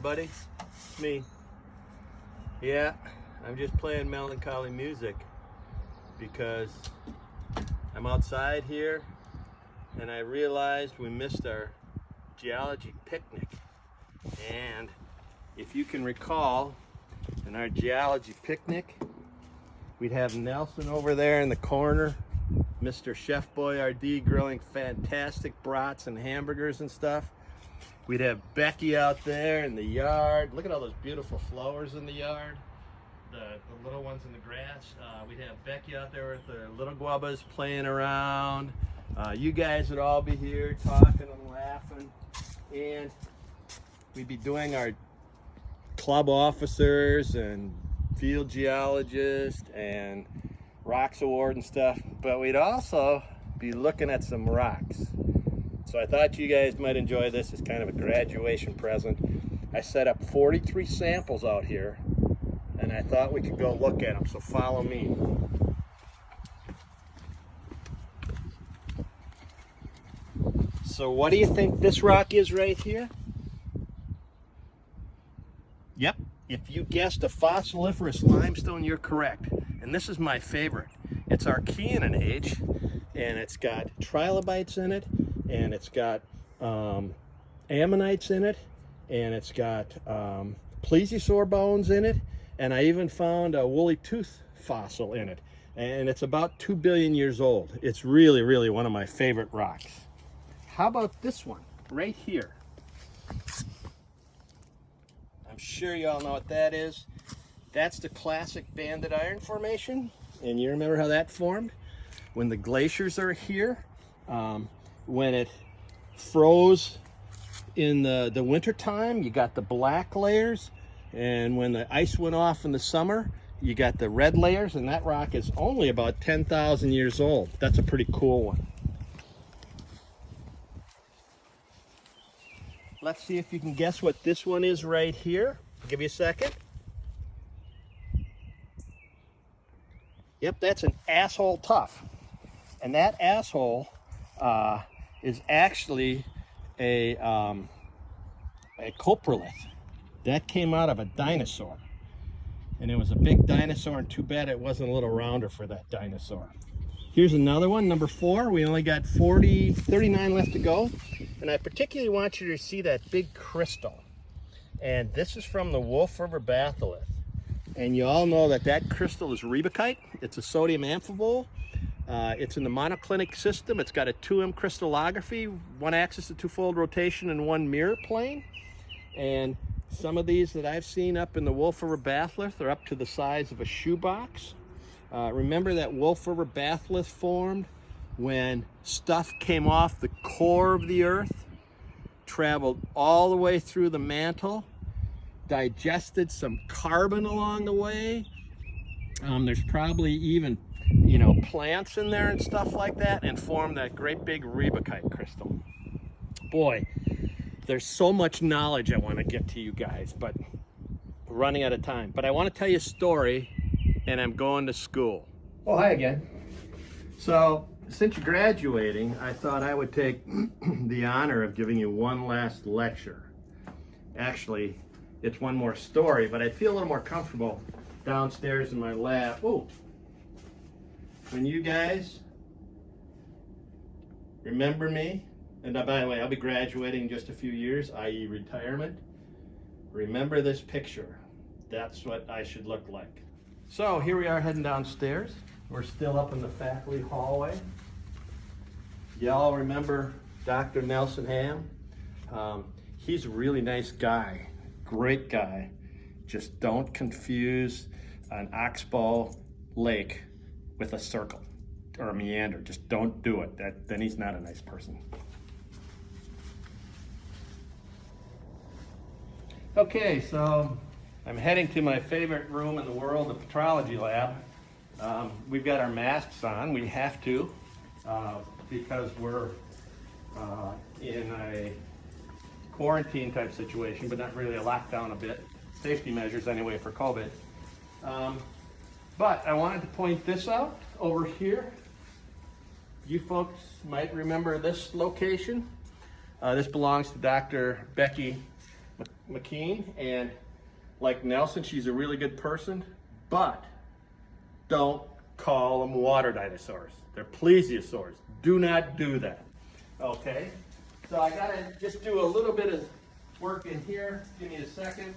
everybody. It's me. Yeah, I'm just playing melancholy music because I'm outside here and I realized we missed our geology picnic. And if you can recall, in our geology picnic, we'd have Nelson over there in the corner, Mr. Chef Boyardee grilling fantastic brats and hamburgers and stuff. We'd have Becky out there in the yard. Look at all those beautiful flowers in the yard. The little ones in the grass. We'd have Becky out there with the little guavas playing around. You guys would all be here talking and laughing. And we'd be doing our club officers and field geologists and rocks award and stuff. But we'd also be looking at some rocks. So I thought you guys might enjoy this as kind of a graduation present. I set up 43 samples out here and I thought we could go look at them, so follow me. So what do you think this rock is right here? Yep, if you guessed a fossiliferous limestone, you're correct. And this is my favorite. It's Archean age, and it's got trilobites in it, and it's got ammonites in it, and it's got plesiosaur bones in it, and I even found a woolly tooth fossil in it. And it's about 2 billion years old. It's really, really one of my favorite rocks. How about this one right here? I'm sure you all know what that is. That's the classic Banded Iron Formation. And you remember how that formed? When the glaciers are here, when it froze in the winter time, you got the black layers. And when the ice went off in the summer, you got the red layers. And that rock is only about 10,000 years old. That's a pretty cool one. Let's see if you can guess what this one is right here. I'll give you a second. Yep, that's an asshole tuff. And that asshole is actually a coprolith. That came out of a dinosaur. And it was a big dinosaur, and too bad it wasn't a little rounder for that dinosaur. Here's another one, number 4. We only got 39 left to go. And I particularly want you to see that big crystal. And this is from the Wolf River batholith. And you all know that that crystal is riebeckite. It's a sodium amphibole. It's in the monoclinic system. It's got a 2M crystallography, 1 axis of 2-fold rotation, and 1 mirror plane. And some of these that I've seen up in the Wolf River batholith are up to the size of a shoebox. Remember that Wolf River batholith formed when stuff came off the core of the earth, traveled all the way through the mantle, digested some carbon along the way. There's probably even, plants in there and stuff like that, and formed that great big riebeckite crystal. Boy, there's so much knowledge I want to get to you guys, but we're running out of time. But I want to tell you a story, and I'm going to school. Oh, hi again. So, since you're graduating, I thought I would take the honor of giving you one last lecture. Actually, it's one more story, but I feel a little more comfortable downstairs in my lab. Oh, when you guys remember me, and by the way, I'll be graduating in just a few years, i.e. retirement. Remember this picture. That's what I should look like. So here we are heading downstairs. We're still up in the faculty hallway. Y'all remember Dr. Nelson Ham? He's a really nice guy, great guy. Just don't confuse an oxbow lake with a circle or a meander. Just don't do it. Then he's not a nice person. Okay, so I'm heading to my favorite room in the world, the petrology lab. We've got our masks on. We have to because we're in a quarantine type situation, but not really a lockdown a bit. Safety measures anyway for COVID. But I wanted to point this out over here. You folks might remember this location. This belongs to Dr. Becky McKean, and like Nelson, she's a really good person, but don't call them water dinosaurs. They're plesiosaurs. Do not do that. Okay? So I gotta just do a little bit of work in here. Give me a second.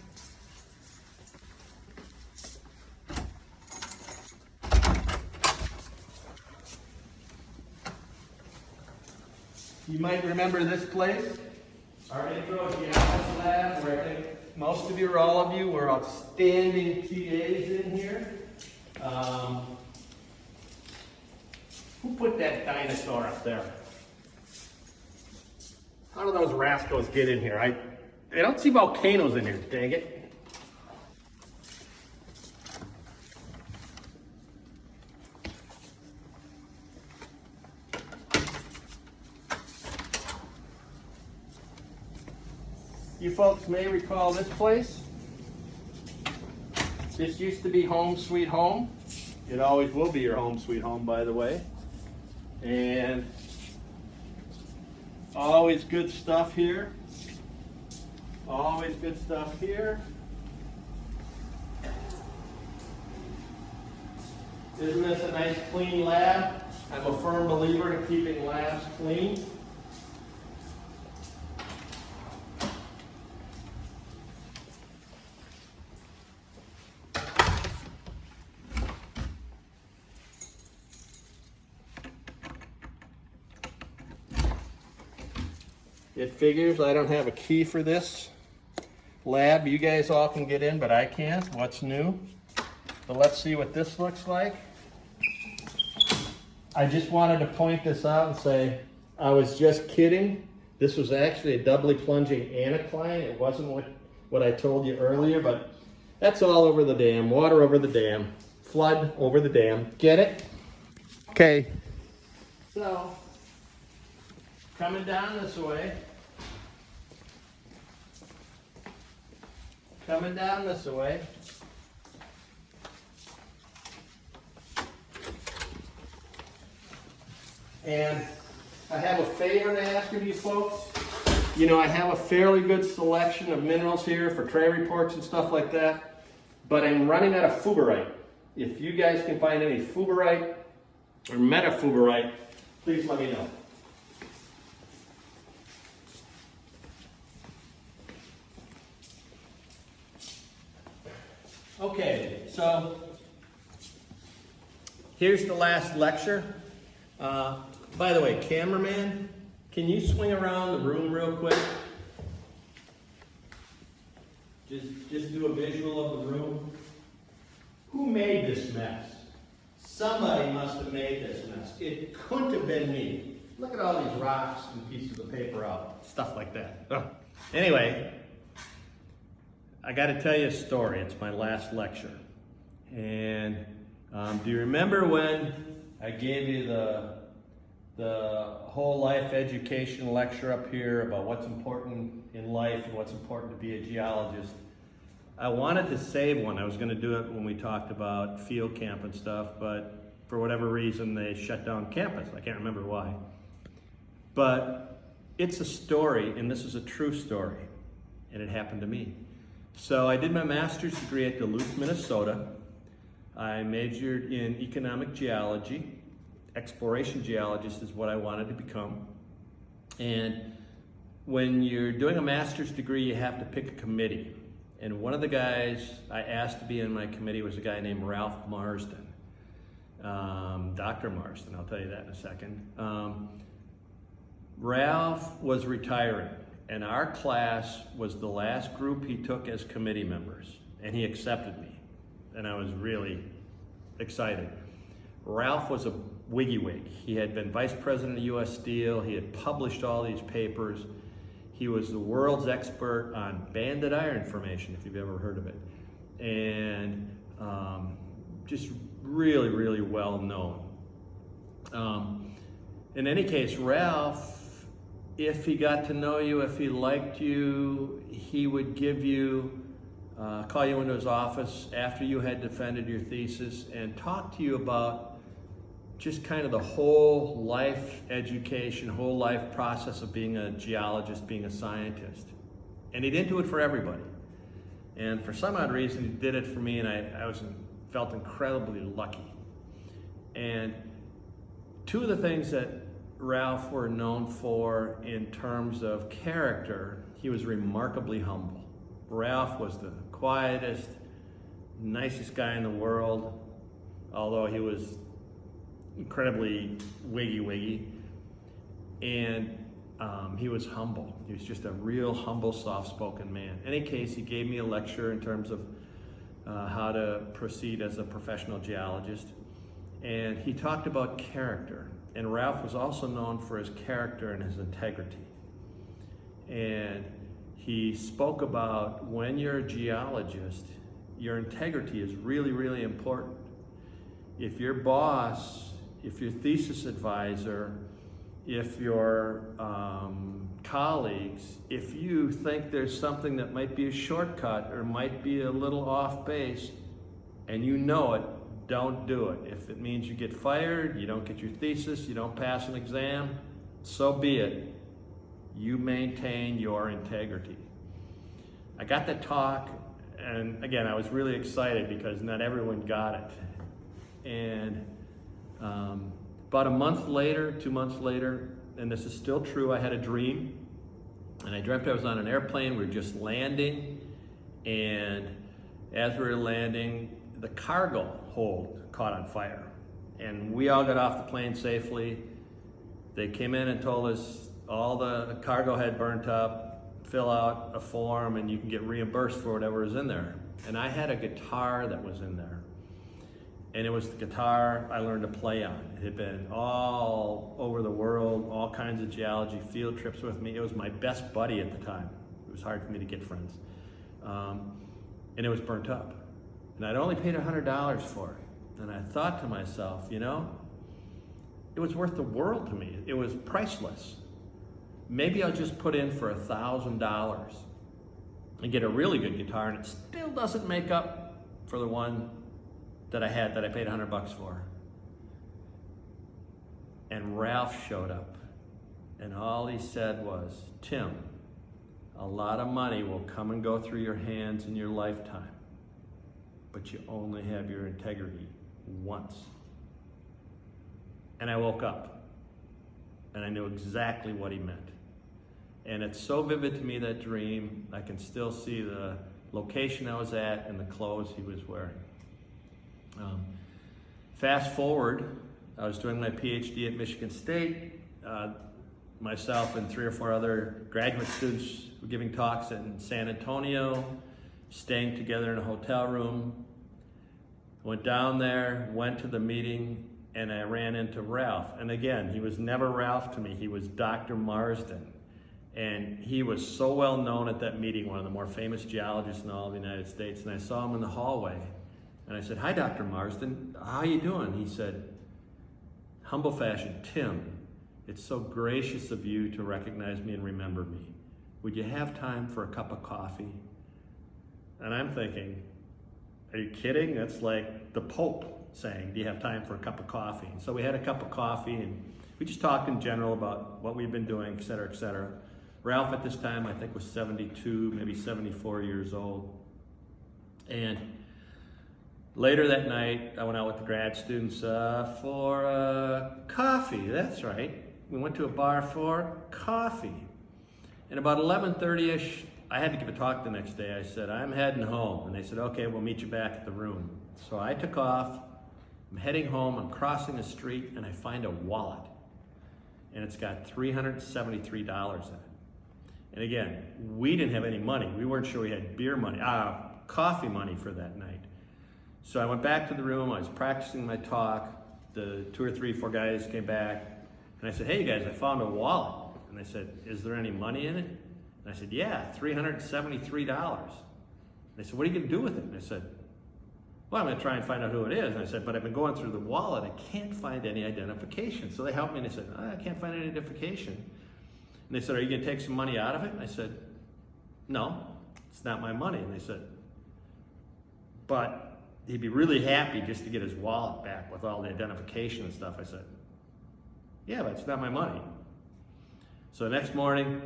You might remember this place, our intro geology lab, where I think most of you or all of you were outstanding TAs in here. Who put that dinosaur up there? How do those rascals get in here? I don't see volcanoes in here, dang it. You folks may recall this place. This used to be Home Sweet Home. It always will be your home sweet home, by the way. And always good stuff here. Always good stuff here. Isn't this a nice clean lab? I'm a firm believer in keeping labs clean. It figures I don't have a key for this lab. You guys all can get in, but I can't. What's new? But let's see what this looks like. I just wanted to point this out and say, I was just kidding. This was actually a doubly plunging anticline. It wasn't what I told you earlier, but that's all over the dam. Water over the dam. Flood over the dam. Get it? Okay. So, coming down this way. Coming down this way. And I have a favor to ask of you folks. You know, I have a fairly good selection of minerals here for tray reports and stuff like that, but I'm running out of fuberite. If you guys can find any fuberite or metafuberite, please let me know. Okay, so here's the last lecture. By the way, cameraman, can you swing around the room real quick? Just do a visual of the room. Who made this mess? Somebody must have made this mess. It couldn't have been me. Look at all these rocks and pieces of paper out, stuff like that. Oh. Anyway, I got to tell you a story. It's my last lecture. And do you remember when I gave you the whole life education lecture up here about what's important in life and what's important to be a geologist? I wanted to save one. I was going to do it when we talked about field camp and stuff, but for whatever reason they shut down campus. I can't remember why. But it's a story, and this is a true story, and it happened to me. So I did my master's degree at Duluth, Minnesota. I majored in economic geology. Exploration geologist is what I wanted to become. And when you're doing a master's degree, you have to pick a committee. And one of the guys I asked to be in my committee was a guy named Ralph Marsden. Dr. Marsden, I'll tell you that in a second. Ralph was retiring, and our class was the last group he took as committee members, and he accepted me, and I was really excited. Ralph was a WYGWYG. He had been vice president of U.S. Steel. He had published all these papers. He was the world's expert on banded iron formation, if you've ever heard of it. And just really, really well known. In any case, Ralph, if he got to know you, if he liked you, he would give you, call you into his office after you had defended your thesis and talk to you about just kind of the whole life education, whole life process of being a geologist, being a scientist. And he didn't do it for everybody. And for some odd reason, he did it for me, and I felt incredibly lucky. And two of the things that Ralph were known for in terms of character, he was remarkably humble. Ralph was the quietest, nicest guy in the world, although he was incredibly wiggy. And he was humble. He was just a real humble, soft-spoken man. In any case, he gave me a lecture in terms of how to proceed as a professional geologist. And he talked about character. And Ralph was also known for his character and his integrity. And he spoke about when you're a geologist, your integrity is really, really important. If your boss, if your thesis advisor, if your colleagues, if you think there's something that might be a shortcut or might be a little off base and you know it, don't do it. If it means you get fired, you don't get your thesis, you don't pass an exam, so be it. You maintain your integrity. I got that talk, and again, I was really excited because not everyone got it. And about a month later, 2 months later, and this is still true, I had a dream. And I dreamt I was on an airplane, we were just landing, and as we were landing, the cargo hold caught on fire. And we all got off the plane safely. They came in and told us all the cargo had burnt up, fill out a form, and you can get reimbursed for whatever is in there. And I had a guitar that was in there. And it was the guitar I learned to play on. It had been all over the world, all kinds of geology field trips with me. It was my best buddy at the time. It was hard for me to get friends. And it was burnt up. And I'd only paid $100 for it. And I thought to myself, you know, it was worth the world to me. It was priceless. Maybe I'll just put in for $1,000 and get a really good guitar, and it still doesn't make up for the one that I had that I paid $100 for. And Ralph showed up, and all he said was, Tim, a lot of money will come and go through your hands in your lifetime, but you only have your integrity once. And I woke up, and I knew exactly what he meant. And it's so vivid to me, that dream. I can still see the location I was at and the clothes he was wearing. Fast forward, I was doing my PhD at Michigan State. Myself and 3 or 4 other graduate students were giving talks in San Antonio, staying together in a hotel room. Went down there, went to the meeting, and I ran into Ralph. And again, he was never Ralph to me, he was Dr. Marsden. And he was so well known at that meeting, one of the more famous geologists in all of the United States. And I saw him in the hallway. And I said, hi, Dr. Marsden, how you doing? He said, humble fashion, Tim, it's so gracious of you to recognize me and remember me. Would you have time for a cup of coffee? And I'm thinking, are you kidding? That's like the Pope saying, do you have time for a cup of coffee? And so we had a cup of coffee, and we just talked in general about what we've been doing, et cetera, et cetera. Ralph at this time, I think, was 72, maybe 74 years old. And later that night, I went out with the grad students for coffee. That's right. We went to a bar for coffee. And about 11:30ish, I had to give a talk the next day. I said, I'm heading home. And they said, okay, we'll meet you back at the room. So I took off. I'm heading home. I'm crossing the street, and I find a wallet. And it's got $373 in it. And again, we didn't have any money. We weren't sure we had coffee money for that night. So I went back to the room. I was practicing my talk. The 2 or 3, 4 guys came back. And I said, hey, you guys, I found a wallet. And they said, is there any money in it? And I said, yeah, $373. And they said, what are you going to do with it? And I said, well, I'm going to try and find out who it is. And I said, but I've been going through the wallet. I can't find any identification. So they helped me, and they said, I can't find any identification. And they said, are you going to take some money out of it? And I said, no, it's not my money. And they said, but he'd be really happy just to get his wallet back with all the identification and stuff. I said, yeah, but it's not my money. So the next morning,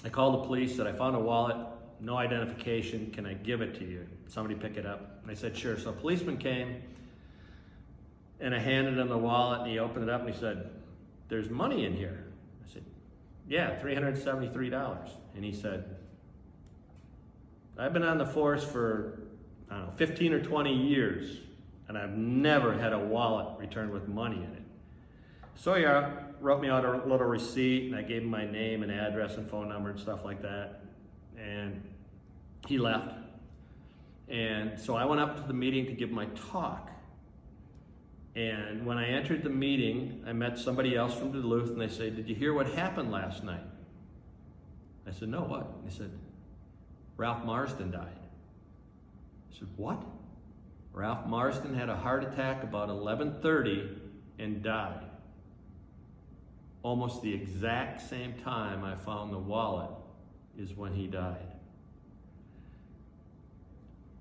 I called the police, said I found a wallet, no identification, can I give it to you? Somebody pick it up. And I said, sure. So a policeman came and I handed him the wallet and he opened it up and he said, there's money in here. I said, yeah, $373. And he said, I've been on the force for, I don't know, 15 or 20 years and I've never had a wallet returned with money in it. So he wrote me out a little receipt and I gave him my name and address and phone number and stuff like that. And he left. And so I went up to the meeting to give my talk. And when I entered the meeting, I met somebody else from Duluth and they said, did you hear what happened last night? I said, no, what? And they said, Ralph Marsden died. I said, what? Ralph Marsden had a heart attack about 11:30 and died. Almost the exact same time I found the wallet is when he died.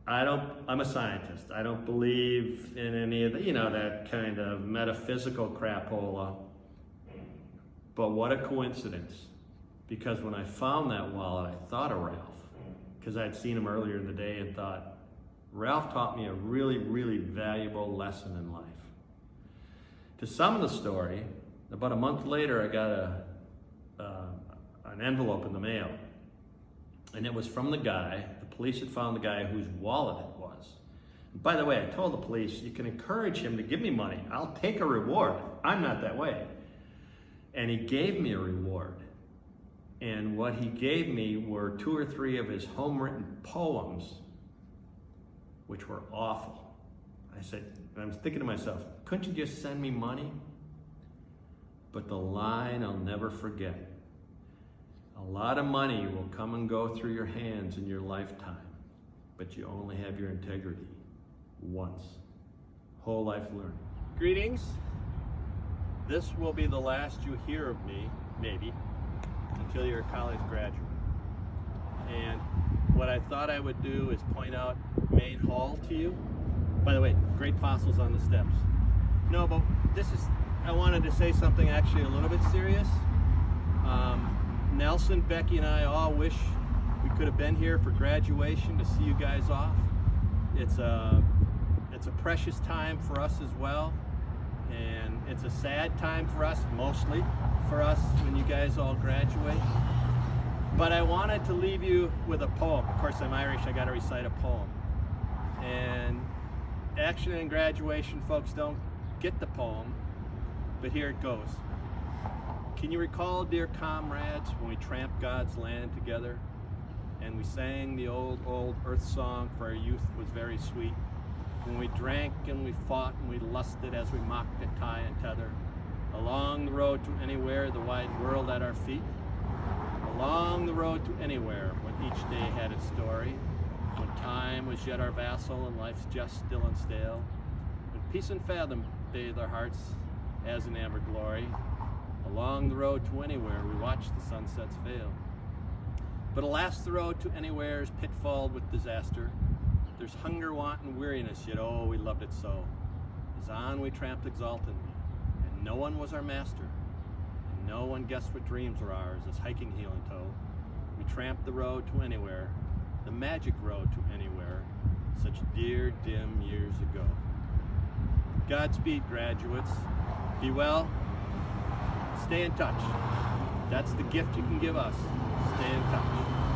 I'm a scientist. I don't believe in any of the, that kind of metaphysical crapola. But what a coincidence. Because when I found that wallet, I thought of Ralph. Because I'd seen him earlier in the day and thought, Ralph taught me a really, really valuable lesson in life. To sum the story, about a month later, I got an envelope in the mail. And it was from the guy. The police had found the guy whose wallet it was. And by the way, I told the police, you can encourage him to give me money. I'll take a reward. I'm not that way. And he gave me a reward. And what he gave me were 2 or 3 of his home-written poems, which were awful. I said, and I was thinking to myself, couldn't you just send me money? But the line I'll never forget. A lot of money will come and go through your hands in your lifetime, but you only have your integrity once. Whole life learning. Greetings. This will be the last you hear of me, maybe, until you're a college graduate. And what I thought I would do is point out Main Hall to you. By the way, great fossils on the steps. No, but I wanted to say something actually a little bit serious. Nelson, Becky, and I all wish we could have been here for graduation to see you guys off. It's a precious time for us as well, and it's a sad time for us, mostly for us, when you guys all graduate. But I wanted to leave you with a poem. Of course, I'm Irish, I gotta recite a poem. And actually in graduation, folks don't get the poem, but here it goes. Can you recall, dear comrades, when we tramped God's land together and we sang the old earth song, for our youth was very sweet, when we drank and we fought and we lusted as we mocked at tie and tether, along the road to anywhere, the wide world at our feet, along the road to anywhere, when each day had its story, when time was yet our vassal and life's just still and stale, when peace and fathom bathed our hearts as in amber glory, along the road to anywhere we watched the sunsets fail. But alas, the road to anywhere is pitfalled with disaster. There's hunger, want, and weariness, yet oh, we loved it so. As on we tramped exultantly, and no one was our master, and no one guessed what dreams were ours as hiking heel and toe. We tramped the road to anywhere, the magic road to anywhere, such dear, dim years ago. Godspeed, graduates. Be well. Stay in touch. That's the gift you can give us. Stay in touch.